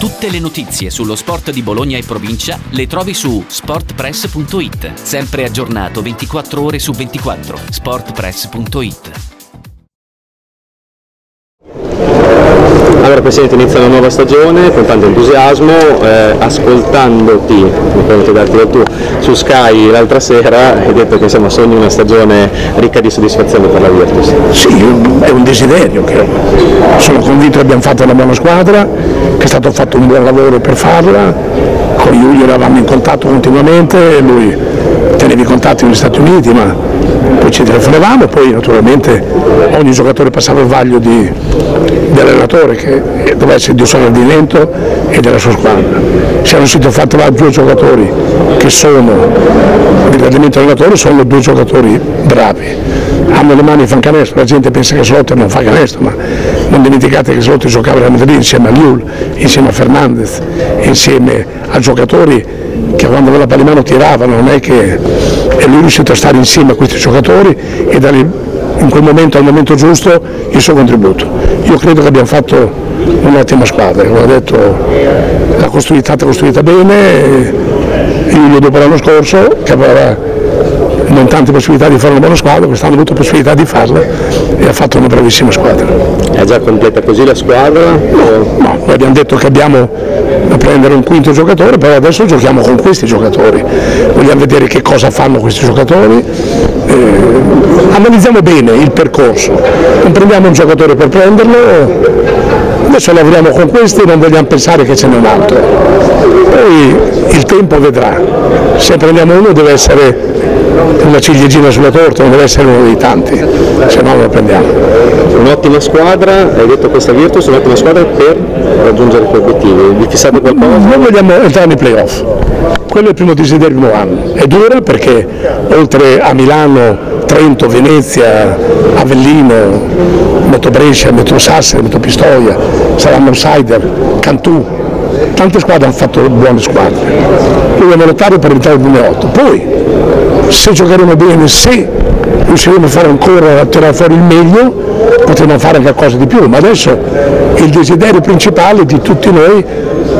Tutte le notizie sullo sport di Bologna e provincia le trovi su sportpress.it. Sempre aggiornato 24 ore su 24. sportpress.it. Allora Presidente, inizia una nuova stagione con tanto entusiasmo, ascoltandoti, mi permetto di darti del tu, su Sky l'altra sera hai detto che insomma sogni una stagione ricca di soddisfazione per la Virtus. Sì, è un desiderio, che sono convinto che abbiamo fatto una buona squadra, che è stato fatto un buon lavoro per farla, con Giulio eravamo in contatto continuamente, lui teneva i contatti negli Stati Uniti, ma poi ci telefonavamo, poi naturalmente ogni giocatore passava il vaglio dell'allenatore che doveva essere di sopravvivimento e della sua squadra. Siamo riusciti a far trovare due giocatori che sono, nell'allenamento allenatore, sono due giocatori bravi. Hanno le mani, fanno canestro, la gente pensa che Slotter non fa canestro, ma non dimenticate che Slotter giocava a Madrid insieme a Liul, insieme a Fernandez, insieme a giocatori che quando aveva la palla in mano tiravano, non è che è lui riuscito a stare insieme a questi giocatori e dare in quel momento, al momento giusto, il suo contributo. Io credo che abbiamo fatto un'ottima squadra, come ho detto, la stata costruita bene, io dopo l'anno scorso, che aveva non tante possibilità di fare una buona squadra, quest'anno ha avuto possibilità di farla e ha fatto una bravissima squadra. È già completa così la squadra? No, noi abbiamo detto che abbiamo da prendere un quinto giocatore, però adesso giochiamo con questi giocatori, vogliamo vedere che cosa fanno questi giocatori, analizziamo bene il percorso, non prendiamo un giocatore per prenderlo, adesso lavoriamo con questi e non vogliamo pensare che ce n'è un altro, poi il tempo vedrà, se prendiamo uno deve essere una ciliegina sulla torta, non deve essere uno dei tanti, se no non lo prendiamo. Un'ottima squadra, hai detto questa Virtus, un'ottima squadra per raggiungere gli obiettivi, vi fissate qualcosa? Noi vogliamo entrare nei playoff, quello è il primo desiderio del nuovo anno, è dura perché oltre a Milano, Trento, Venezia, Avellino, Metro Brescia, Metro Sassari, Metro Pistoia, saranno outsider, Cantù, tante squadre hanno fatto buone squadre, dobbiamo lottare per entrare nel 2008, poi se giocheremo bene, se riusciremo a fare ancora a tirare fuori il meglio, potremo fare anche qualcosa di più, ma adesso il desiderio principale di tutti noi,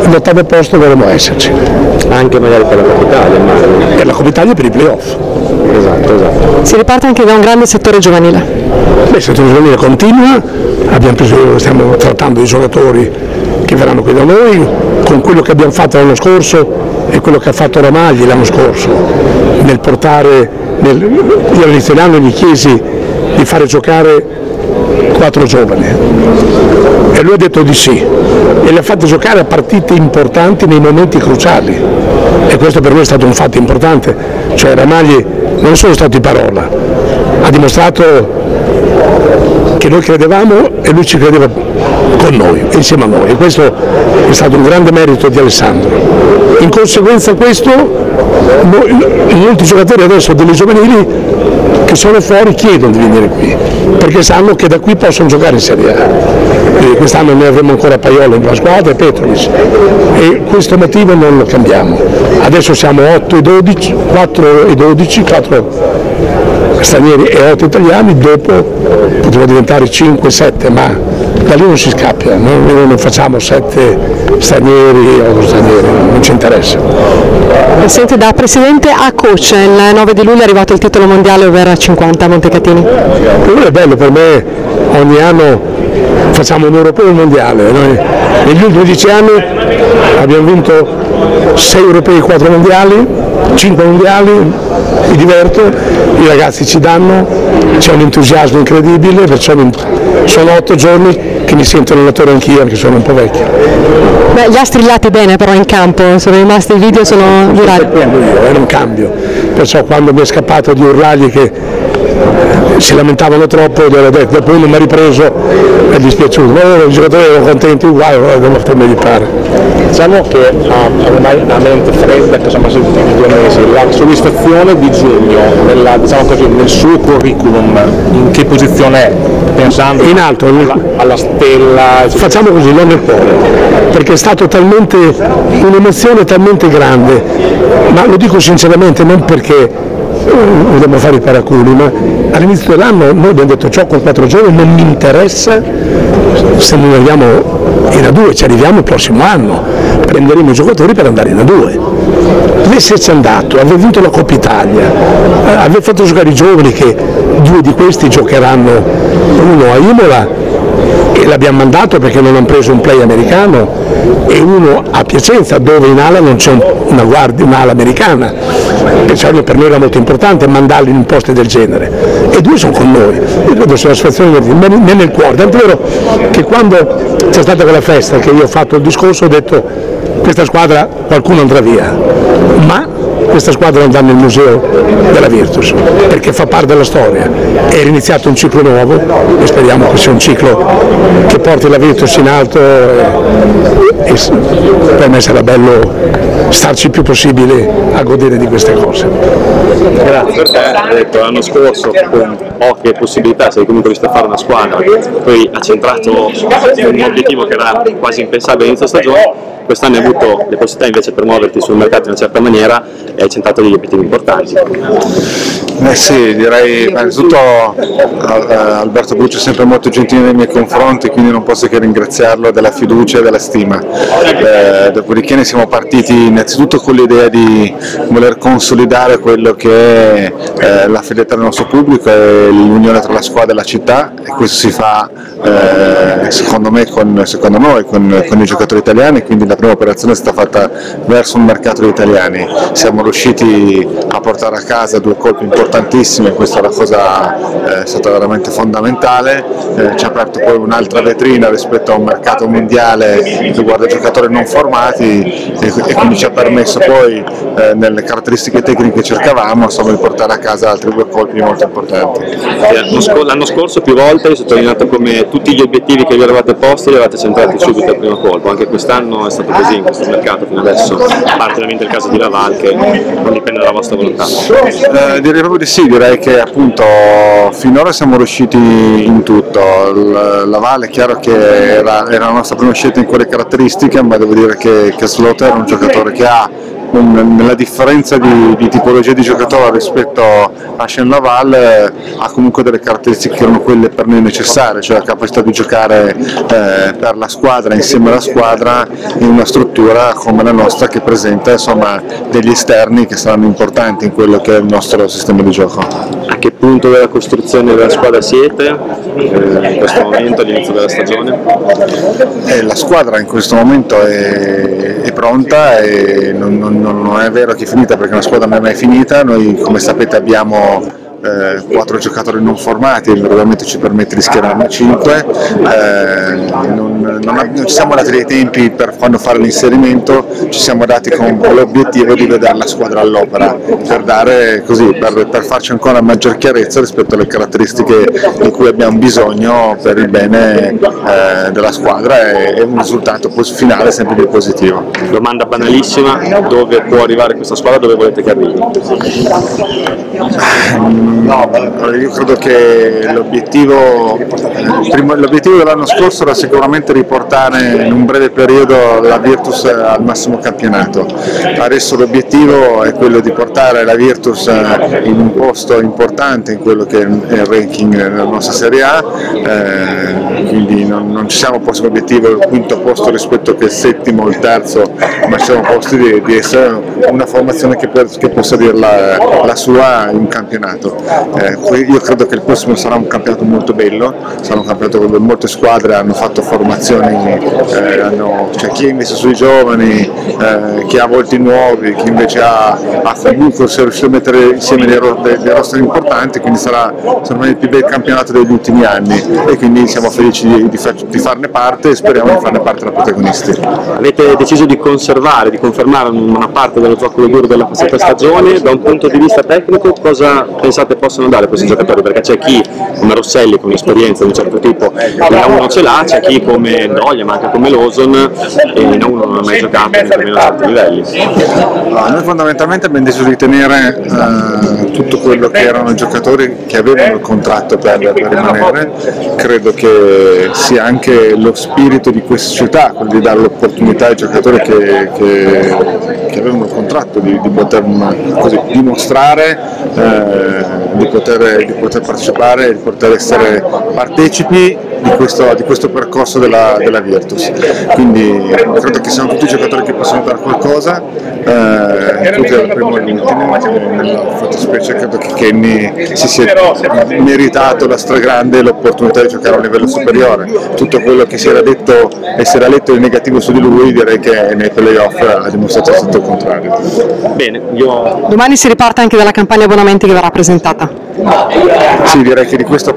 l'8° posto dovremo esserci. Anche magari per la Coppa Italia, immagino. Per la Coppa Italia e per i playoff. Esatto. Si riparte anche da un grande settore giovanile. Il settore giovanile continua, stiamo trattando di giocatori che verranno qui da noi, con quello che abbiamo fatto l'anno scorso e quello che ha fatto Ramagli l'anno scorso, nel portare, io all'inizio dell'anno gli chiesi di fare giocare 4 giovani e lui ha detto di sì e li ha fatti giocare a partite importanti nei momenti cruciali e questo per noi è stato un fatto importante, cioè Ramagli non è solo stato di parola, ha dimostrato che noi credevamo e lui ci credeva con noi, insieme a noi, e questo è stato un grande merito di Alessandro. In conseguenza questo, molti giocatori adesso delle giovanili che sono fuori chiedono di venire qui, perché sanno che da qui possono giocare in Serie A. Quest'anno ne avremo ancora Paiolo in la squadra e Petrovic, e questo motivo non lo cambiamo. Adesso siamo 8 e 12, 4 e 12, 4 stranieri e 8 italiani, dopo potremo diventare 5 e 7, ma da lì non si scappa, noi non facciamo 7 stranieri o 8 stranieri, non ci interessa. Presidente, da presidente a coach, il 9 di luglio è arrivato il titolo mondiale over 50 a Montecatini. Quello è bello, per me ogni anno facciamo un europeo e un mondiale, noi negli ultimi 10 anni abbiamo vinto 6 europei e 4 mondiali, 5 mondiali, mi diverto, i ragazzi ci danno, c'è un entusiasmo incredibile, perciò sono 8 giorni che mi sento allenatore anch'io, anche sono un po' vecchio. Beh, li ha strillati bene però in campo, sono rimasti i video, sono virali. Era un cambio, perciò quando mi è scappato di urlargli che si lamentavano troppo, gli ho detto, dopo uno mi ha ripreso e è dispiaciuto, ma i giocatori erano contenti uguali, devo farmi ripare. Diciamo che ormai a mente fredda, che sono passati tutti 2 mesi, la soddisfazione di Giugno diciamo così, nel suo curriculum, in che posizione è? Pensando in alto, alla stella. Facciamo così, non nel cuore, perché è stato talmente un'emozione talmente grande, ma lo dico sinceramente non perché vogliamo fare i paraculi, ma all'inizio dell'anno noi abbiamo detto ciò con 4 giorni non mi interessa se non arriviamo in A2, ci arriviamo il prossimo anno, prenderemo i giocatori per andare in A2. Deve esserci andato, aver vinto la Coppa Italia, aver fatto giocare i giovani, che 2 di questi giocheranno, uno a Imola e l'abbiamo mandato perché non hanno preso un play americano, e uno a Piacenza dove in ala non c'è un'ala americana, perciò per noi era molto importante mandarli in un posto del genere, e 2 sono con noi. Io credo sia una situazione nel cuore, tanto è vero che quando c'è stata quella festa che io ho fatto il discorso ho detto questa squadra qualcuno andrà via, ma questa squadra andrà nel museo della Virtus perché fa parte della storia. È iniziato un ciclo nuovo e speriamo che sia un ciclo che porti la Virtus in alto, e per me sarà bello starci il più possibile a godere di queste cose. Grazie. Hai detto l'anno scorso con poche possibilità sei comunque riuscito a fare una squadra, poi ha centrato un obiettivo che era quasi impensabile all'inizio stagione. Quest'anno hai avuto le possibilità invece per muoverti sul mercato in una certa maniera e hai centrato degli obiettivi importanti. Sì, direi innanzitutto Alberto Bucci è sempre molto gentile nei miei confronti, quindi non posso che ringraziarlo della fiducia e della stima. Dopodiché ne siamo partiti innanzitutto con l'idea di voler consolidare quello che è la fedeltà del nostro pubblico e l'unione tra la squadra e la città, e questo si fa secondo noi con i giocatori italiani, quindi la prima operazione è stata fatta verso un mercato di italiani. Siamo riusciti a portare a casa 2 colpi importantissimi, questa è una cosa è stata veramente fondamentale, ci ha aperto poi un'altra vetrina rispetto a un mercato mondiale che riguarda giocatori non formati, e quindi ci ha permesso poi nelle caratteristiche tecniche che cercavamo insomma, di portare a casa altri 2 colpi molto importanti. L'anno scorso più volte hai sottolineato come tutti gli obiettivi che vi eravate posti li avete centrati subito al primo colpo, anche quest'anno è stato così in questo mercato fino adesso, a parte ovviamente il caso di Laval che non dipende dalla vostra volontà. Direi proprio di sì, direi che appunto finora siamo riusciti in tutto. Laval è chiaro che era la nostra prima scelta in quelle caratteristiche, ma devo dire che Slaughter è un giocatore che ha nella differenza di tipologia di giocatore rispetto a Shane Laval ha comunque delle caratteristiche che erano quelle per noi necessarie, cioè la capacità di giocare per la squadra, insieme alla squadra, in una struttura come la nostra che presenta insomma, degli esterni che saranno importanti in quello che è il nostro sistema di gioco. A che punto della costruzione della squadra siete in questo momento, all'inizio della stagione? La squadra in questo momento è pronta e non è vero che è finita, perché una squadra non è mai finita. Noi come sapete abbiamo 4 giocatori non formati, il regolamento ci permette di schierarne 5, non ci siamo dati dei tempi per quando fare l'inserimento, ci siamo dati con l'obiettivo di vedere la squadra all'opera, per farci ancora maggior chiarezza rispetto alle caratteristiche di cui abbiamo bisogno per il bene della squadra e un risultato finale sempre più positivo. Domanda banalissima, dove può arrivare questa squadra, dove volete che arrivi? Io credo che l'obiettivo dell'anno scorso era sicuramente riportare in un breve periodo la Virtus al massimo campionato. Adesso l'obiettivo è quello di portare la Virtus in un posto importante in quello che è il ranking della nostra Serie A, quindi non ci siamo posti l'obiettivo del 5° posto rispetto che il 7° o il 3°, ma ci siamo posti di essere una formazione che possa dire la sua in campionato. Io credo che il prossimo sarà un campionato molto bello, sarà un campionato dove molte squadre hanno fatto formazioni, chi ha messo sui giovani, chi ha volti nuovi, chi invece ha comunque si è riuscito a mettere insieme dei roster importanti, quindi sarà secondo me il più bel campionato degli ultimi anni e quindi siamo felici di farne parte e speriamo di farne parte da protagonisti. Avete deciso di confermare una parte dello gioco duro della passata stagione. Da un punto di vista tecnico cosa pensate possono dare questi giocatori? Perché c'è chi come Rosselli con un'esperienza di un certo tipo la uno ce l'ha, c'è chi come come Doglia ma anche come Lawson, e non uno non ha mai giocato nemmeno a certi livelli. Noi fondamentalmente abbiamo deciso di tenere tutto quello che erano i giocatori che avevano il contratto per rimanere. Credo che sia anche lo spirito di questa società quello di dare l'opportunità ai giocatori che avevano il contratto di poter così dimostrare, di poter partecipare, di poter essere partecipi di questo percorso della Virtus. Quindi credo che siano tutti giocatori che possono dare qualcosa, tutti dal primo all'ultimo. Nella fattispecie credo che Kenny si sia meritato la stragrande l'opportunità di giocare a un livello superiore. Tutto quello che si era detto e si era letto di negativo su di lui, direi che nei playoff ha dimostrato tutto il contrario. Bene, Domani si riparte anche dalla campagna abbonamenti che verrà presentata. Sì, direi che di questo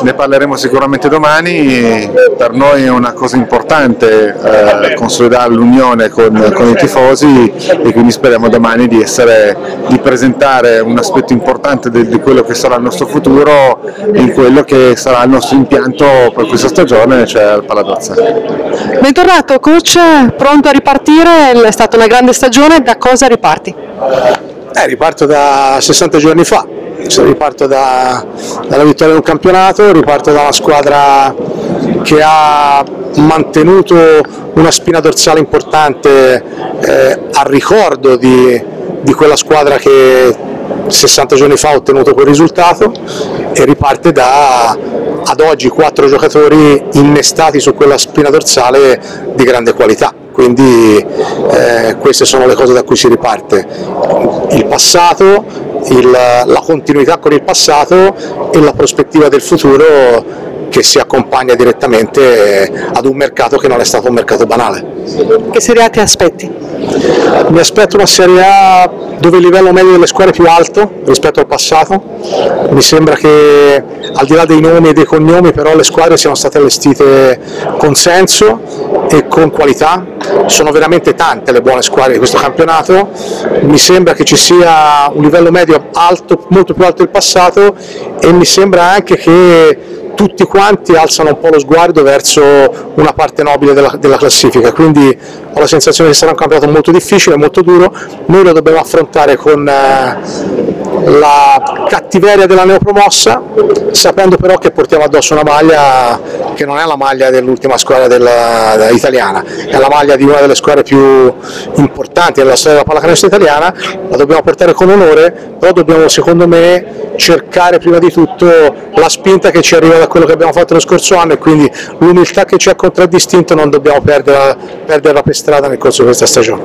ne parleremo sicuramente domani. Per noi è una cosa importante consolidare l'unione con i tifosi, e quindi speriamo domani di presentare un aspetto importante di quello che sarà il nostro futuro in quello che sarà il nostro impianto per questa stagione, cioè il Paladozza. Bentornato coach, pronto a ripartire, è stata una grande stagione, da cosa riparti? Riparto da 60 giorni fa, riparto dalla vittoria del campionato, riparto da una squadra che ha mantenuto una spina dorsale importante al ricordo di quella squadra che 60 giorni fa ha ottenuto quel risultato, e riparte ad oggi 4 giocatori innestati su quella spina dorsale di grande qualità. Quindi queste sono le cose da cui si riparte: il passato, la continuità con il passato e la prospettiva del futuro che si accompagna direttamente ad un mercato che non è stato un mercato banale. Che Serie A ti aspetti? Mi aspetto una Serie A dove il livello medio delle squadre è più alto rispetto al passato. Mi sembra che al di là dei nomi e dei cognomi però le squadre siano state allestite con senso e con qualità. Sono veramente tante le buone squadre di questo campionato. Mi sembra che ci sia un livello medio alto, molto più alto del passato, e mi sembra anche che tutti quanti alzano un po' lo sguardo verso una parte nobile della classifica, quindi ho la sensazione che sarà un campionato molto difficile, molto duro. Noi lo dobbiamo affrontare con la cattiveria della neopromossa, sapendo però che portiamo addosso una maglia che non è la maglia dell'ultima squadra italiana, è la maglia di una delle squadre più importanti della storia della pallacanestro italiana. La dobbiamo portare con onore, però dobbiamo, secondo me, cercare prima di tutto la spinta che ci arriva da quello che abbiamo fatto lo scorso anno, e quindi l'umiltà che ci ha contraddistinto non dobbiamo perderla per strada nel corso di questa stagione.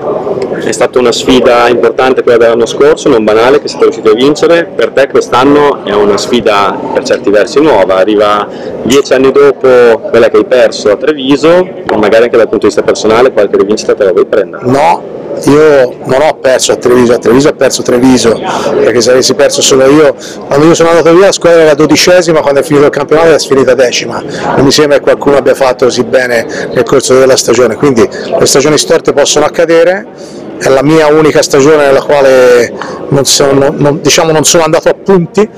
È stata una sfida importante quella dell'anno scorso, non banale, che siete riusciti a vincere. Per te quest'anno è una sfida per certi versi nuova, arriva 10 anni dopo quella che hai perso a Treviso, magari anche dal punto di vista personale qualche rivincita te la vuoi prendere? No, io non ho perso a Treviso ha perso Treviso, perché se avessi perso solo io, quando io sono andato via la squadra era 12ª, quando è finito il campionato era finita 10ª, non mi sembra che qualcuno abbia fatto così bene nel corso della stagione, quindi le stagioni storte possono accadere. È la mia unica stagione nella quale non sono andato a punti,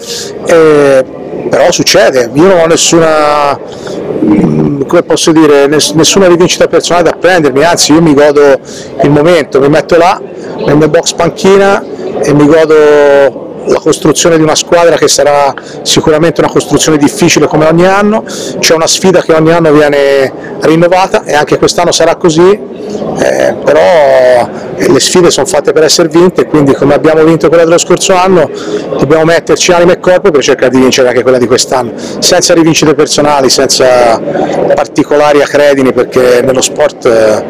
però succede. Io non ho nessuna, come posso dire, nessuna rivincita personale da prendermi, anzi io mi godo il momento, mi metto là nel mio box panchina e mi godo la costruzione di una squadra che sarà sicuramente una costruzione difficile come ogni anno. C'è una sfida che ogni anno viene rinnovata e anche quest'anno sarà così, però le sfide sono fatte per essere vinte, quindi come abbiamo vinto quella dello scorso anno dobbiamo metterci anima e corpo per cercare di vincere anche quella di quest'anno, senza rivincite personali, senza particolari acredini, perché nello sport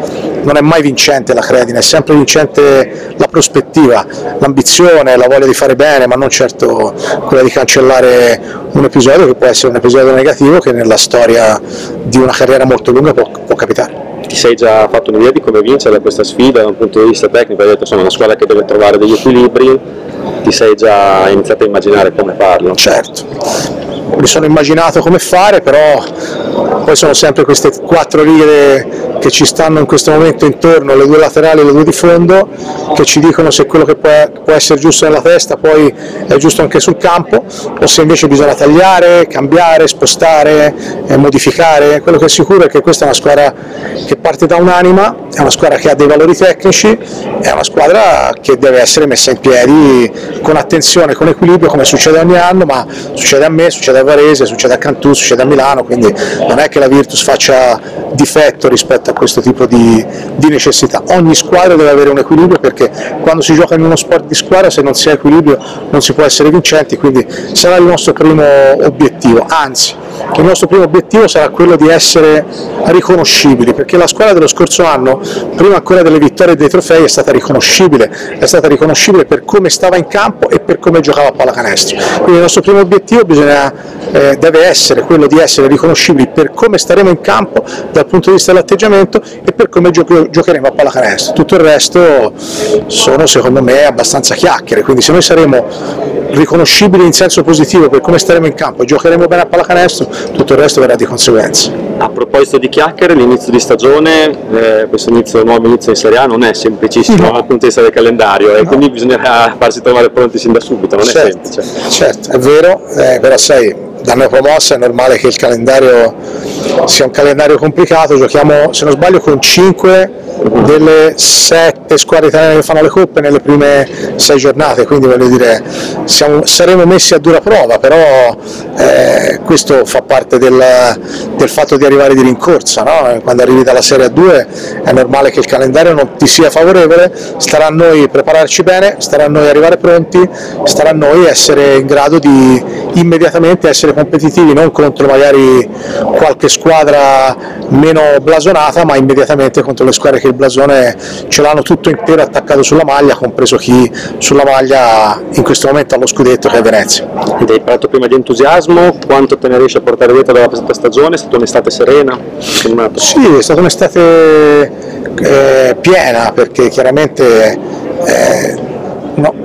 non è mai vincente l'acredine, è sempre vincente la prospettiva, l'ambizione, la voglia di fare bene, ma non certo quella di cancellare un episodio che può essere un episodio negativo che nella storia di una carriera molto lunga può capitare. Ti sei già fatto un'idea di come vincere questa sfida da un punto di vista tecnico? Hai detto insomma, è una squadra che deve trovare degli equilibri, ti sei già iniziato a immaginare come farlo? Certo, mi sono immaginato come fare, però poi sono sempre queste 4 righe che ci stanno in questo momento intorno, le 2 laterali e le 2 di fondo, che ci dicono se quello che può essere giusto nella testa poi è giusto anche sul campo, o se invece bisogna tagliare, cambiare, spostare, modificare. Quello che è sicuro è che questa è una squadra che parte da un'anima, è una squadra che ha dei valori tecnici, è una squadra che deve essere messa in piedi con attenzione, con equilibrio, come succede ogni anno, ma succede a me, succede a Varese, succede a Cantù, succede a Milano, quindi non è che la Virtus faccia difetto rispetto a questo tipo di necessità. Ogni squadra deve avere un equilibrio, perché quando si gioca in uno sport di squadra, se non si ha equilibrio non si può essere vincenti, quindi sarà il nostro primo obiettivo, anzi il nostro primo obiettivo sarà quello di essere riconoscibili, perché la squadra dello scorso anno, prima ancora delle vittorie e dei trofei, è stata riconoscibile per come stava in campo e per come giocava a pallacanestro. Quindi il nostro primo obiettivo deve essere quello di essere riconoscibili per come staremo in campo dal punto di vista dell'atteggiamento e per come giocheremo a pallacanestro. Tutto il resto sono, secondo me, abbastanza chiacchiere, quindi se noi saremo riconoscibili in senso positivo per come staremo in campo e giocheremo bene a pallacanestro, tutto il resto verrà di conseguenza. A proposito di chiacchiere, l'inizio di stagione, questo nuovo inizio in Serie A non è semplicissimo dal punto di vista del calendario, e quindi bisognerà farsi trovare pronti sin da subito, non è semplice. Certo, è vero, però sai, da neopromossa è normale che il calendario sia un calendario complicato. Giochiamo, se non sbaglio, con 5 delle 7 squadre italiane che fanno le coppe nelle prime 6 giornate, quindi voglio dire saremo messi a dura prova, però questo fa parte del fatto di arrivare di rincorsa, no? Quando arrivi dalla Serie A2 è normale che il calendario non ti sia favorevole, starà a noi prepararci bene, starà a noi arrivare pronti, starà a noi essere in grado di immediatamente essere competitivi, non contro magari qualche squadra meno blasonata, ma immediatamente contro le squadre che il blasone ce l'hanno tutto intero attaccato sulla maglia, compreso chi sulla maglia in questo momento ha lo scudetto, che è Venezia. Ed hai parlato prima di entusiasmo, quanto te ne riesci a portare dietro dalla presente stagione? È stata un'estate serena? Sì, è stata un'estate piena, perché chiaramente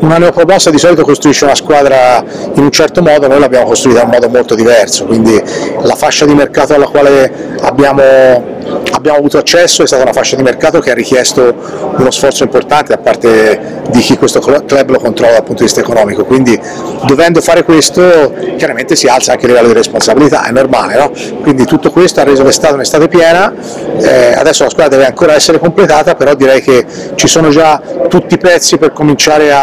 una neopromossa di solito costruisce una squadra in un certo modo, noi l'abbiamo costruita in un modo molto diverso, quindi la fascia di mercato alla quale abbiamo avuto accesso è stata una fascia di mercato che ha richiesto uno sforzo importante da parte di chi questo club lo controlla dal punto di vista economico, quindi dovendo fare questo chiaramente si alza anche il livello di responsabilità, è normale, no? Quindi tutto questo ha reso l'estate un'estate piena, adesso la squadra deve ancora essere completata, però direi che ci sono già tutti i pezzi per cominciare a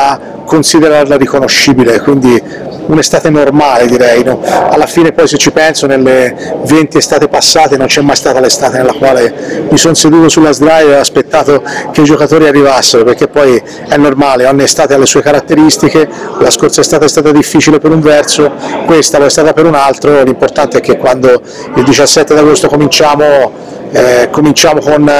considerarla riconoscibile, quindi un'estate normale, direi, no? Alla fine poi, se ci penso, nelle 20 estate passate non c'è mai stata l'estate nella quale mi sono seduto sulla sdraio e ho aspettato che i giocatori arrivassero, perché poi è normale, ogni estate ha le sue caratteristiche, la scorsa estate è stata difficile per un verso, questa lo è stata per un altro, l'importante è che quando il 17 d'agosto cominciamo con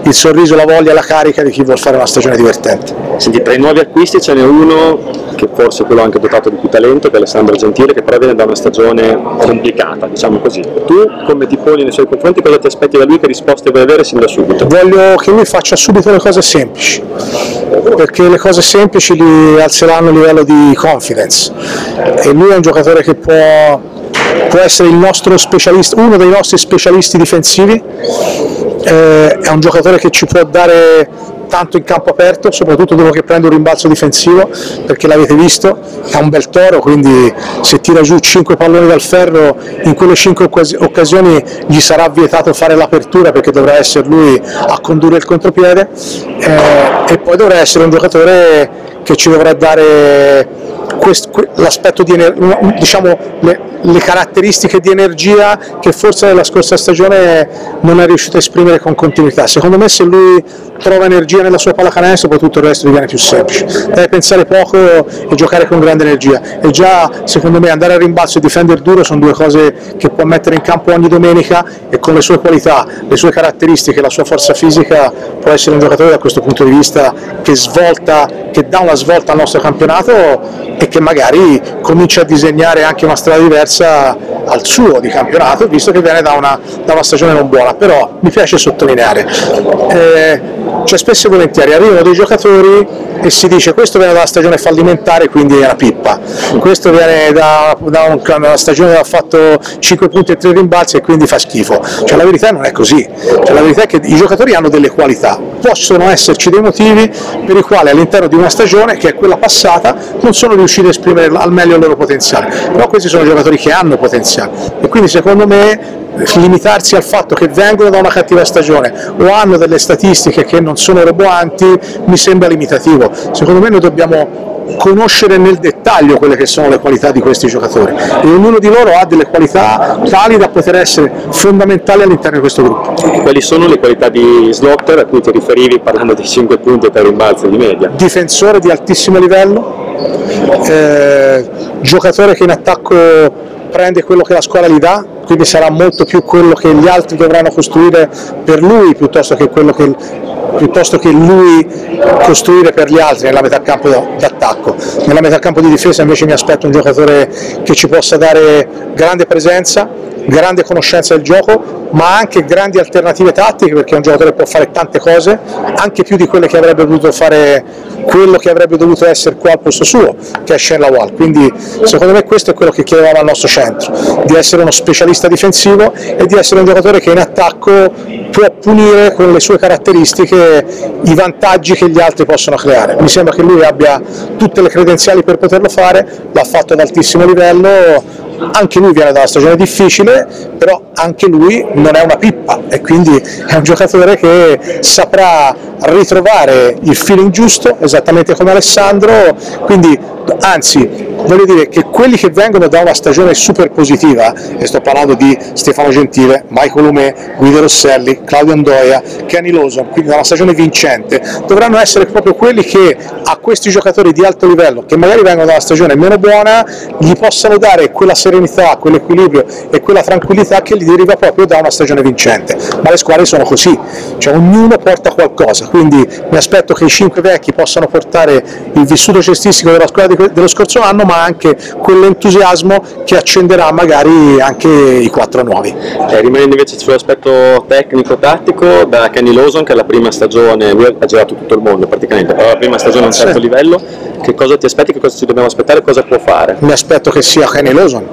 il sorriso, la voglia e la carica di chi vuol fare una stagione divertente. Senti, tra i nuovi acquisti ce n'è uno che forse è quello anche dotato di più talento, che è Alessandro Gentile, che però viene da una stagione complicata, diciamo così. Tu come ti poni nei suoi confronti, cosa ti aspetti da lui, che risposte vuoi avere sin da subito? Voglio che lui faccia subito le cose semplici, perché le cose semplici gli alzeranno il livello di confidence, e lui è un giocatore che può essere il nostro specialista, uno dei nostri specialisti difensivi, è un giocatore che ci può dare tanto in campo aperto, soprattutto dopo che prende un rimbalzo difensivo, perché l'avete visto, è un bel toro, quindi se tira giù 5 palloni dal ferro, in quelle 5 occasioni gli sarà vietato fare l'apertura, perché dovrà essere lui a condurre il contropiede, e poi dovrà essere un giocatore che ci dovrà dare l'aspetto di diciamo le caratteristiche di energia che forse nella scorsa stagione non è riuscito a esprimere con continuità. Secondo me, se lui trova energia nella sua pallacanestro, poi tutto il resto diviene più semplice, deve pensare poco e giocare con grande energia, e già secondo me andare a rimbalzo e difendere duro sono due cose che può mettere in campo ogni domenica, e con le sue qualità, le sue caratteristiche, la sua forza fisica può essere un giocatore da questo punto di vista che dà una svolta al nostro campionato, e che magari comincia a disegnare anche una strada diversa al suo di campionato, visto che viene da una stagione non buona. Però mi piace sottolineare, cioè spesso e volentieri arrivano dei giocatori e si dice questo viene dalla stagione fallimentare, quindi è una pippa, questo viene da una stagione che ha fatto 5 punti e 3 rimbalzi e quindi fa schifo. Cioè la verità non è così, cioè, la verità è che i giocatori hanno delle qualità, possono esserci dei motivi per i quali all'interno di una stagione, che è quella passata, non sono riusciti a esprimere al meglio il loro potenziale, però questi sono giocatori che hanno potenziale e quindi secondo me limitarsi al fatto che vengono da una cattiva stagione o hanno delle statistiche che non sono roboanti mi sembra limitativo. Secondo me noi dobbiamo conoscere nel dettaglio quelle che sono le qualità di questi giocatori e ognuno di loro ha delle qualità tali da poter essere fondamentali all'interno di questo gruppo. Quali sono le qualità di Slaughter a cui ti riferivi parlando di 5 punti e 3 rimbalzi di media? Difensore di altissimo livello, giocatore che in attacco prende quello che la squadra gli dà, quindi sarà molto più quello che gli altri dovranno costruire per lui piuttosto che lui costruire per gli altri nella metà campo d'attacco. Nella metà campo di difesa invece mi aspetto un giocatore che ci possa dare grande presenza, grande conoscenza del gioco, ma anche grandi alternative tattiche, perché è un giocatore che può fare tante cose, anche più di quelle che avrebbe potuto fare quello che avrebbe dovuto essere qua al posto suo, che è Shane Lawal. Quindi secondo me questo è quello che chiedevamo al nostro centro, di essere uno specialista difensivo e di essere un giocatore che in attacco può punire con le sue caratteristiche i vantaggi che gli altri possono creare. Mi sembra che lui abbia tutte le credenziali per poterlo fare, l'ha fatto ad altissimo livello. Anche lui viene da una stagione difficile, però anche lui non è una pippa e quindi è un giocatore che saprà ritrovare il feeling giusto, esattamente come Alessandro, quindi anzi voglio dire che quelli che vengono da una stagione super positiva, e sto parlando di Stefano Gentile, Michael Lumè, Guido Rosselli, Claudio Andoia, Kenny Lawson, quindi da una stagione vincente, dovranno essere proprio quelli che a questi giocatori di alto livello, che magari vengono da una stagione meno buona, gli possano dare quella serenità, quell'equilibrio e quella tranquillità che gli deriva proprio da una stagione vincente. Ma le squadre sono così, cioè ognuno porta qualcosa, quindi mi aspetto che i 5 vecchi possano portare il vissuto cestistico della squadra dello scorso anno, ma anche quell'entusiasmo che accenderà magari anche i 4 nuovi. Rimanendo invece sull'aspetto tecnico-tattico, da Kenny Lawson, che è la prima stagione, lui ha girato tutto il mondo praticamente, però la prima stagione a un certo livello, che cosa ti aspetti, che cosa ci dobbiamo aspettare, cosa può fare? Mi aspetto che sia Kenny Lawson,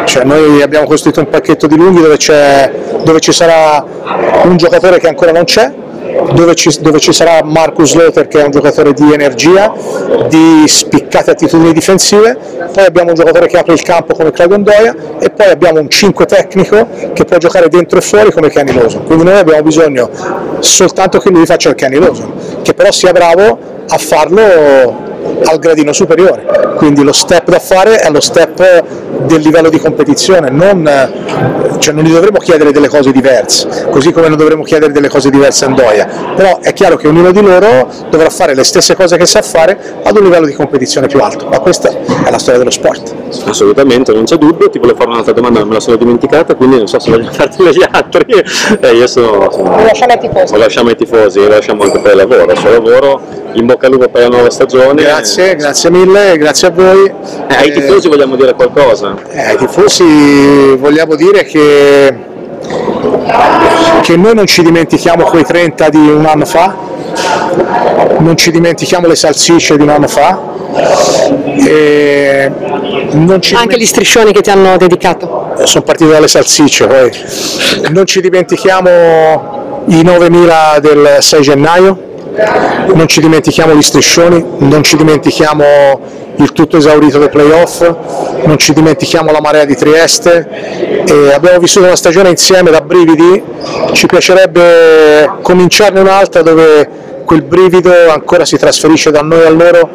cioè noi abbiamo costruito un pacchetto di lunghi dove ci sarà un giocatore che ancora non c'è, dove ci sarà Marcus Slaughter, che è un giocatore di energia, di spiccate attitudini difensive, poi abbiamo un giocatore che apre il campo come Claudio Andoia e poi abbiamo un 5 tecnico che può giocare dentro e fuori come Kenny Lawson. Quindi noi abbiamo bisogno soltanto che lui faccia il Kenny Lawson, che però sia bravo a farlo al gradino superiore, quindi lo step da fare è lo step del livello di competizione, non gli dovremo chiedere delle cose diverse, così come non dovremo chiedere delle cose diverse a Andoia, però è chiaro che ognuno di loro dovrà fare le stesse cose che sa fare ad un livello di competizione più alto, ma questa è la storia dello sport. Assolutamente, non c'è dubbio. Ti volevo fare un'altra domanda, ma me la sono dimenticata, quindi non so se voglio fartela gli altri. Lo lasciamo ai tifosi. Lo lasciamo ai tifosi, lo lasciamo anche per il lavoro, il suo lavoro. In bocca al lupo per la nuova stagione. Grazie mille, grazie a voi. Ai tifosi vogliamo dire qualcosa? Ai tifosi vogliamo dire che noi non ci dimentichiamo quei 30 di un anno fa, non ci dimentichiamo le salsicce di un anno fa, e anche gli striscioni che ti hanno dedicato. Sono partito dalle salsicce, poi non ci dimentichiamo i 9.000 del 6 gennaio, non ci dimentichiamo gli striscioni, non ci dimentichiamo il tutto esaurito dei playoff, non ci dimentichiamo la marea di Trieste, e abbiamo vissuto una stagione insieme da brividi, ci piacerebbe cominciarne un'altra dove quel brivido ancora si trasferisce da noi a loro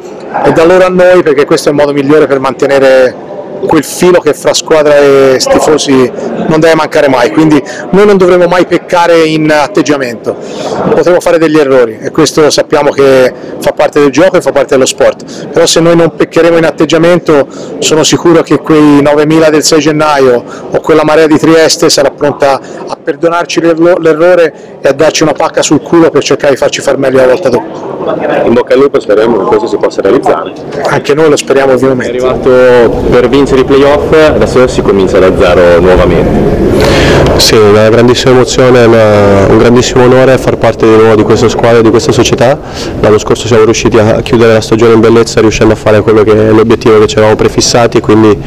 e da loro a noi, perché questo è il modo migliore per mantenere quel filo che fra squadra e tifosi non deve mancare mai, quindi noi non dovremo mai peccare in atteggiamento, potremo fare degli errori e questo sappiamo che fa parte del gioco e fa parte dello sport, però se noi non peccheremo in atteggiamento sono sicuro che quei 9.000 del 6 gennaio o quella marea di Trieste sarà pronta a perdonarci l'errore e a darci una pacca sul culo per cercare di farci far meglio la volta dopo. In bocca al lupo, speriamo che questo si possa realizzare. Anche noi lo speriamo È ovviamente. arrivato per vincere i playoff, adesso si comincia da zero nuovamente. Sì, una grandissima emozione, un grandissimo onore far parte di nuovo di questa squadra e di questa società. L'anno scorso siamo riusciti a chiudere la stagione in bellezza riuscendo a fare quello che è l'obiettivo che ci eravamo prefissati, quindi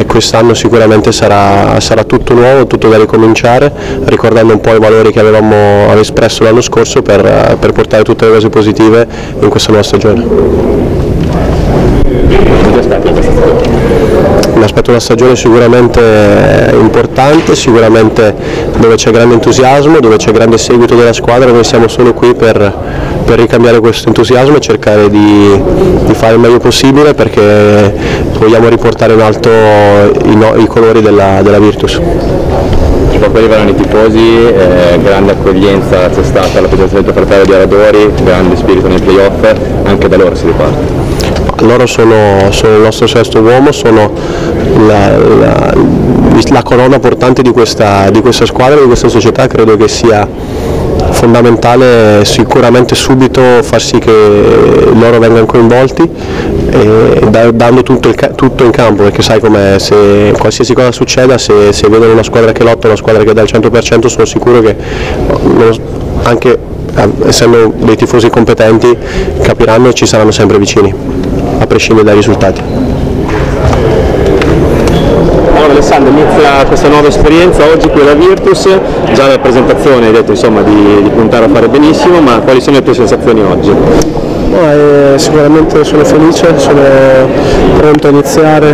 quest'anno sicuramente sarà tutto nuovo, tutto da ricominciare, ricordando un po' i valori che avevamo espresso l'anno scorso per portare tutte le cose positive in questa nuova stagione. Mi aspetto una stagione sicuramente importante, sicuramente dove c'è grande entusiasmo, dove c'è grande seguito della squadra. Noi siamo solo qui per ricambiare questo entusiasmo e cercare di fare il meglio possibile, perché vogliamo riportare in alto i colori della Virtus. Poi arrivano i tifosi, grande accoglienza c'è stata alla presenza del tuo fratello di Aradori, grande spirito nei playoff, anche da loro si riparte. Loro sono il nostro sesto uomo, sono la colonna portante di questa squadra, di questa società. Credo che sia fondamentale sicuramente subito far sì che loro vengano coinvolti, dando tutto in campo, perché sai com'è, se qualsiasi cosa succeda, se vedono una squadra che lotta, una squadra che dà il 100%, sono sicuro che anche essendo dei tifosi competenti capiranno e ci saranno sempre vicini, a prescindere dai risultati. Allora Alessandro, inizia questa nuova esperienza oggi qui alla Virtus, già nella presentazione hai detto insomma di puntare a fare benissimo, ma quali sono le tue sensazioni oggi? Sicuramente sono felice, sono pronto a iniziare,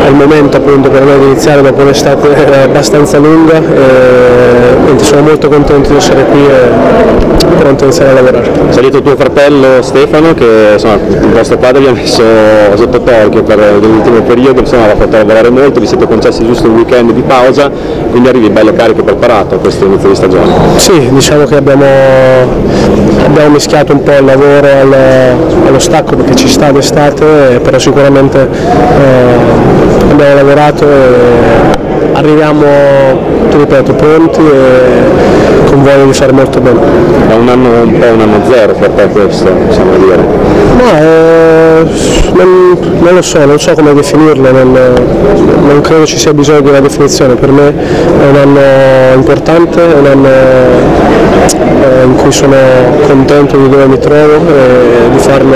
è il momento appunto per me di iniziare dopo un'estate abbastanza lunga e sono molto contento di essere qui e pronto a iniziare a lavorare. È salito tuo fratello Stefano che insomma, il vostro padre vi ha messo sotto torchio per l'ultimo periodo, insomma l'ha fatto lavorare molto, vi siete concessi giusto un weekend di pausa, quindi arrivi bello carico e preparato a questo inizio di stagione. Sì, diciamo che abbiamo mischiato un po' il lavoro allo stacco perché ci sta d'estate, però sicuramente abbiamo lavorato e arriviamo, ti ripeto, pronti e con voglia di fare molto bene. È un anno zero per te questo, possiamo dire? Non lo so, non so come definirlo, non credo ci sia bisogno di una definizione, per me è un anno importante, è un anno in cui sono contento di dove mi trovo e di farlo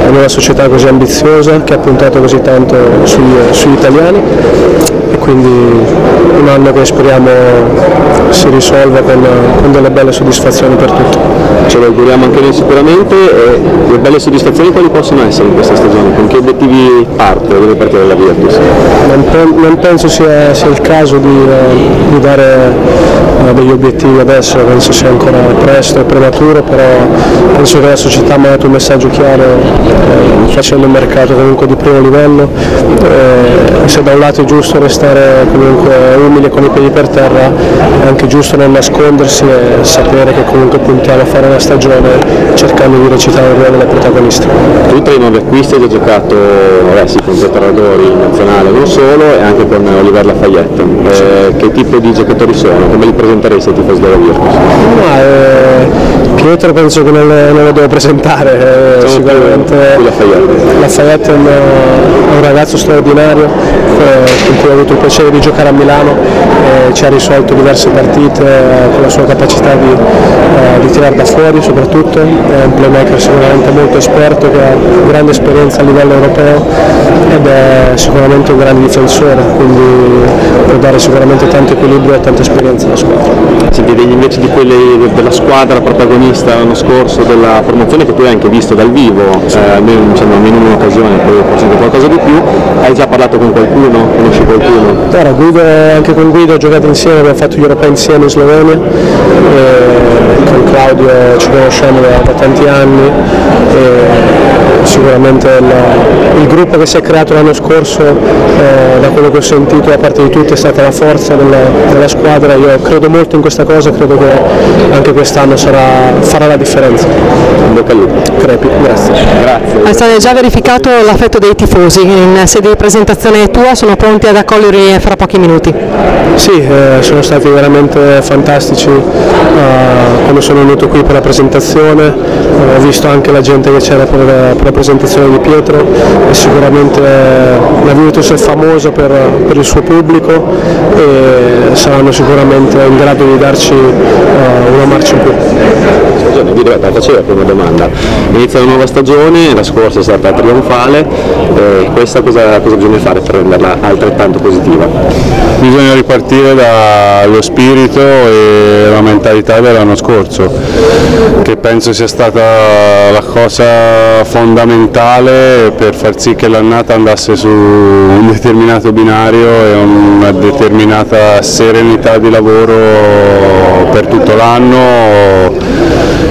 in una società così ambiziosa che ha puntato così tanto sugli italiani, e quindi un anno che speriamo si risolva con delle belle soddisfazioni per tutti. Ce lo auguriamo anche noi sicuramente. Le belle soddisfazioni quali possono essere in questa stagione? Con che obiettivi deve partire la Virtus? Non penso sia il caso di dare degli obiettivi adesso, penso sia ancora presto e prematuro, però penso che la società mi ha dato un messaggio chiaro facendo un mercato comunque di primo livello, se da un lato è giusto restare comunque umili con i piedi per terra, è anche giusto non nascondersi e sapere che comunque puntiamo a fare una stagione cercando di recitare il ruolo da protagonista. Tu tra i nuovi acquisti hai già giocato con Zetaradori in nazionale, non solo, e anche con Oliver Lafayette. Che tipo di giocatori sono? Come li presenteresti ai tifosi della Virtus? Pietro penso che non lo devo presentare, sicuramente Lafayette è un ragazzo straordinario con cui ho avuto il piacere di giocare a Milano, ci ha risolto diverse partite con la sua capacità di tirare da fuori soprattutto, è un playmaker sicuramente molto esperto che ha grande esperienza a livello europeo ed è sicuramente un grande difensore, quindi può dare sicuramente tanto equilibrio e tanta esperienza alla squadra. Siete degli invece di quelli della squadra protagonista l'anno scorso della promozione che tu hai anche visto dal vivo, almeno in un'occasione, poi forse anche qualcosa di più, hai già parlato con qualcuno? Conosci qualcuno? Anche con Guido ho giocato insieme, abbiamo fatto gli europei insieme in Slovenia, con Claudio ci conosciamo da tanti anni e sicuramente il gruppo che si è creato l'anno scorso, da quello che ho sentito da parte di tutti, è stata la forza della squadra. Io credo molto in questa cosa, credo che anche quest'anno farà la differenza. Crepi, grazie. È stato già verificato l'affetto dei tifosi, in sede di presentazione tua sono pronti ad accoglierli fra pochi minuti? Sì, sono stati veramente fantastici, quando sono venuto qui per la presentazione, ho visto anche la gente che c'era per la presentazione di Pietro, e sicuramente la Virtus è famosa per il suo pubblico e saranno sicuramente in grado di darci una marcia in più. Facevo la prima domanda, inizia una nuova stagione, la scorsa è stata trionfale, questa cosa bisogna fare per renderla altrettanto positiva? Bisogna ripartire dallo spirito e la mentalità dell'anno scorso, che penso sia stata la cosa fondamentale per far sì che l'annata andasse su un determinato binario e una determinata serenità di lavoro per tutto l'anno.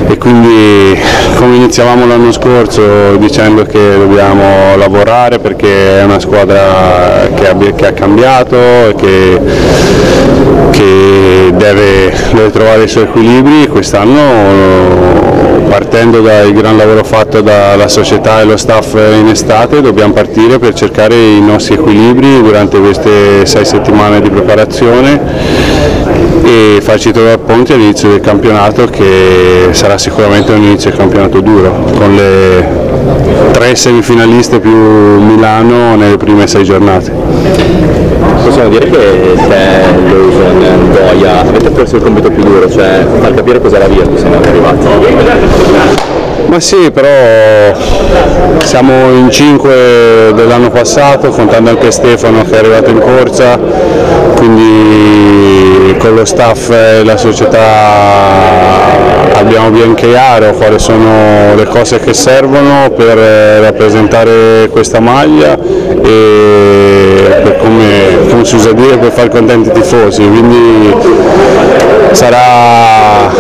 E quindi, come iniziavamo l'anno scorso dicendo che dobbiamo lavorare perché è una squadra che ha cambiato e che deve trovare i suoi equilibri, quest'anno, partendo dal gran lavoro fatto dalla società e lo staff in estate, dobbiamo partire per cercare i nostri equilibri durante queste 6 settimane di preparazione e farci trovare ponti all'inizio del campionato, che sarà sicuramente un inizio del campionato duro, con le 3 semifinaliste più Milano nelle prime 6 giornate. Possiamo dire che te, Leuven, Boia, avete forse il compito più duro, cioè far capire cos'è la Virtus se non è arrivati? Ma sì, però siamo in 5 dell'anno passato, contando anche Stefano che è arrivato in corsa, quindi con lo staff e la società abbiamo ben chiaro quali sono le cose che servono per rappresentare questa maglia e per come si usa dire, per far contenti i tifosi, quindi sarà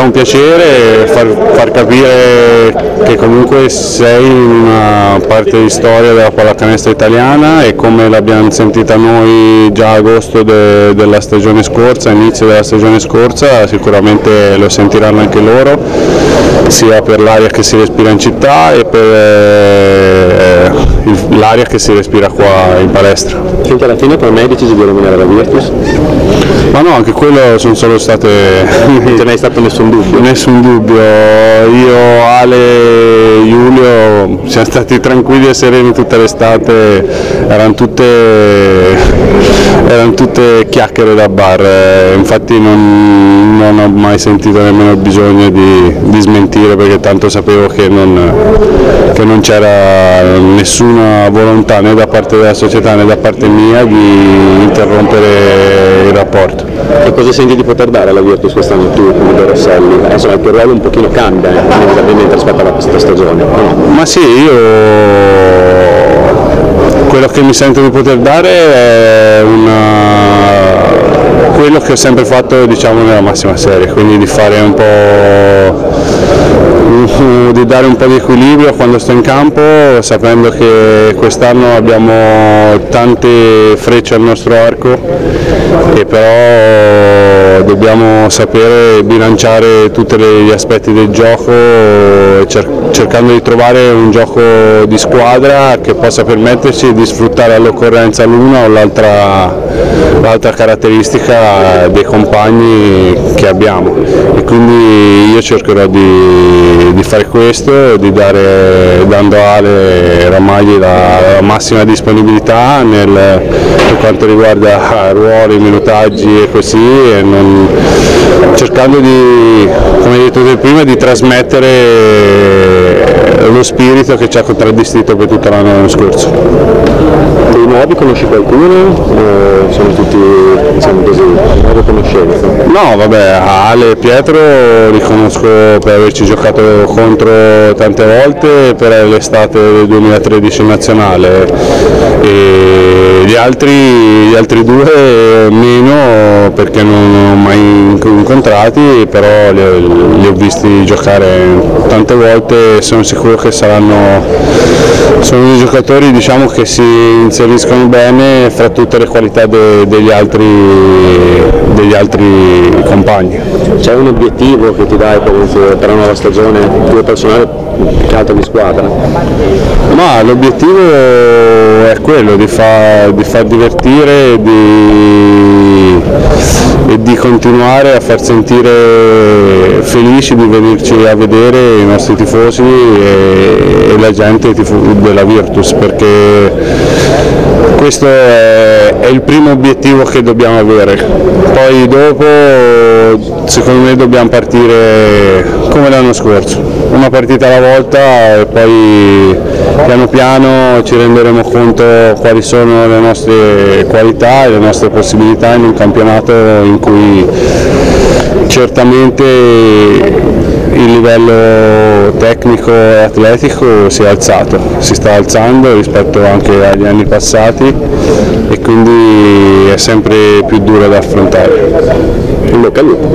un piacere far capire che comunque sei una parte di storia della pallacanestro italiana, e come l'abbiamo sentita noi già a agosto della stagione scorsa, inizio della stagione scorsa, sicuramente lo sentiranno anche loro, sia per l'aria che si respira in città e per l'aria che si respira qua in palestra. Finché alla fine per me hai deciso di nominare la Virtus? Ma no, anche quello sono solo state... Non ce n'è stato nessun dubbio? Nessun dubbio, io, Ale e Giulio siamo stati tranquilli e sereni tutta l'estate, erano tutte chiacchiere da bar, infatti non ho mai sentito nemmeno il bisogno di smentire, perché tanto sapevo che non c'era nessuna volontà né da parte della società né da parte mia di interrompere il rapporto. E cosa senti di poter dare alla Virtus quest'anno tu, come De Rosselli? Insomma, il tuo ruolo un pochino cambia inevitabilmente rispetto alla questa stagione. Ma sì, io quello che mi sento di poter dare è quello che ho sempre fatto, diciamo, nella massima serie, quindi di fare un po', di dare un po' di equilibrio quando sto in campo, sapendo che quest'anno abbiamo tante frecce al nostro arco, e però dobbiamo sapere bilanciare tutti gli aspetti del gioco, cercando di trovare un gioco di squadra che possa permetterci di sfruttare all'occorrenza l'una o l'altra caratteristica dei compagni che abbiamo, e quindi io cercherò di fare questo, di dando a Ale e Ramagli la massima disponibilità per quanto riguarda ruoli, minutaggi e così, e cercando di, come hai detto te prima, di trasmettere lo spirito che ci ha contraddistinto per tutto l'anno scorso. Dei nuovi conosci qualcuno? Sono tutti, diciamo così, nuove conoscenze? No, vabbè, Ale e Pietro li conosco per averci giocato contro tante volte per l'estate del 2013 in nazionale, e gli altri due meno, perché non ho mai incontrati, però li ho visti giocare tante volte e sono sicuro che sono dei giocatori, diciamo, che si inseriscono bene fra tutte le qualità degli altri compagni. C'è un obiettivo che ti dai per la nuova stagione, tuo personale, che altro di squadra? Ma l'obiettivo è quello di far divertire e di continuare a far sentire felici di venirci a vedere i nostri tifosi e la gente della Virtus, perché questo è il primo obiettivo che dobbiamo avere. Poi dopo secondo me dobbiamo partire come l'anno scorso, una partita alla volta, e poi piano piano ci renderemo conto quali sono le nostre qualità e le nostre possibilità in un campionato in cui certamente il livello tecnico e atletico si è alzato, si sta alzando rispetto anche agli anni passati, e quindi è sempre più duro da affrontare. In bocca al lupo.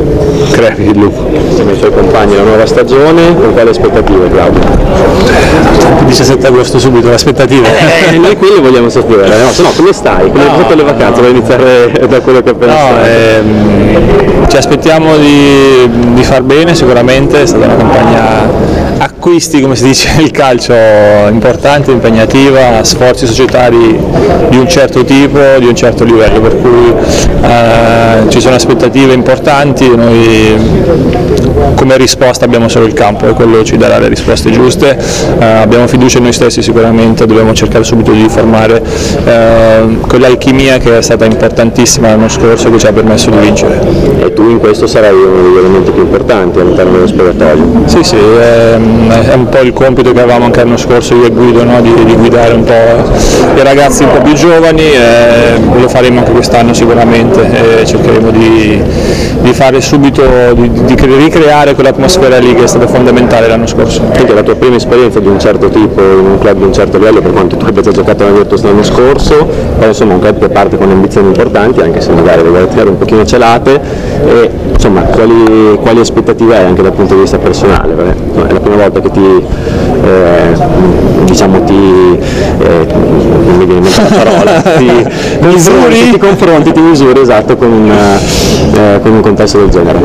Crepi il lupo. Insieme ai suoi compagni la nuova stagione, con quale aspettative, Claudio? 17 agosto subito, l'aspettativa. Noi qui le vogliamo sapere, no? Se no, come stai? Come hai fatto le vacanze? Vuoi iniziare da quello che ho pensato? Ci aspettiamo di far bene, sicuramente è stata una campagna acquisti, come si dice nel calcio, importante, impegnativa, sforzi societari di un certo tipo, di un certo livello, per cui ci sono aspettative importanti. Noi come risposta abbiamo solo il campo e quello ci darà le risposte giuste. Abbiamo fiducia in noi stessi, sicuramente dobbiamo cercare subito di formare quell'alchimia che è stata importantissima l'anno scorso e che ci ha permesso di vincere. E tu in questo sarai uno degli elementi più importanti all'interno dello spogliatoio? Sì, è un po' il compito che avevamo anche l'anno scorso io e Guido, no? di guidare un po' i ragazzi un po' più giovani, lo faremo anche quest'anno sicuramente, e cercheremo di fare subito, di ricreare quell'atmosfera lì che è stata fondamentale l'anno scorso. Quindi la tua prima esperienza di un certo tipo in un club di un certo livello, per quanto tu abbia già giocato nella Virtus l'anno scorso, però insomma un club che parte con ambizioni importanti, anche se magari le vuole tirare un pochino celate, e insomma quali aspettative hai anche dal punto di vista personale? Perché è la prima volta che ti non mi viene in mente la parola, ti confronti, ti misuri, esatto, con un contesto del genere.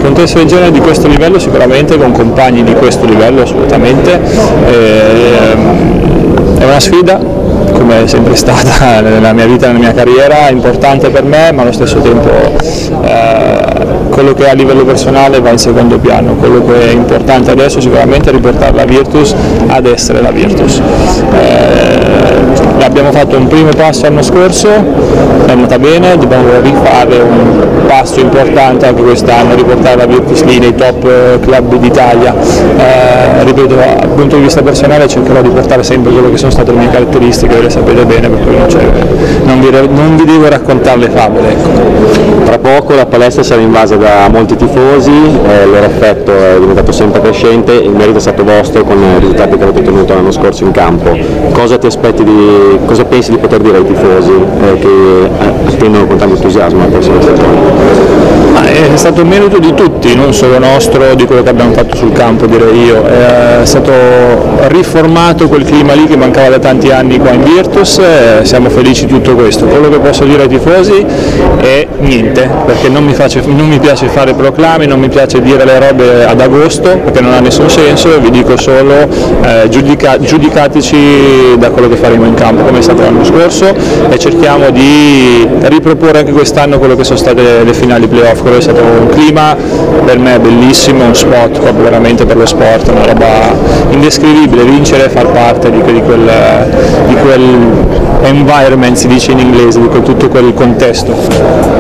Contesto del genere di questo livello sicuramente, con compagni di questo livello assolutamente, è una sfida, come è sempre stata nella mia vita, nella mia carriera, importante per me, ma allo stesso tempo quello che è a livello personale va in secondo piano. Quello che è importante adesso sicuramente è riportare la Virtus ad essere la Virtus. Abbiamo fatto un primo passo l'anno scorso, è andata bene, dobbiamo rifare un passo importante anche quest'anno, riportare la Virtus lì nei top club d'Italia. Ripeto, dal punto di vista personale cercherò di portare sempre quello che sono state le mie caratteristiche, ve le sapete bene, per cui non vi devo raccontare le favole. Ecco. Tra poco la palestra sarà invasa da molti tifosi, il loro affetto è diventato sempre crescente, il merito è stato vostro con i risultati che avete ottenuto l'anno scorso in campo. Cosa pensi di poter dire ai tifosi che attendono con tanto entusiasmo la prossima stagione? È stato un merito di tutti, non solo nostro, di quello che abbiamo fatto sul campo, direi io. È stato riformato quel clima lì che mancava da tanti anni qua in Virtus, siamo felici di tutto questo. Quello che posso dire ai tifosi è niente, perché non mi piace fare proclami, non mi piace dire le robe ad agosto, perché non ha nessun senso, vi dico solo giudicateci da quello che faremo in campo, come è stato l'anno scorso, e cerchiamo di riproporre anche quest'anno quello che sono state le finali playoff. Quello è stato un clima per me bellissimo, un spot proprio veramente per lo sport, una roba indescrivibile, vincere e far parte di quel environment, si dice in inglese, di tutto quel contesto.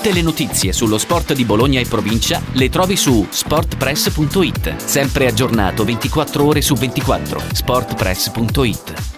Tutte le notizie sullo sport di Bologna e provincia le trovi su sportpress.it. Sempre aggiornato 24 ore su 24. sportpress.it.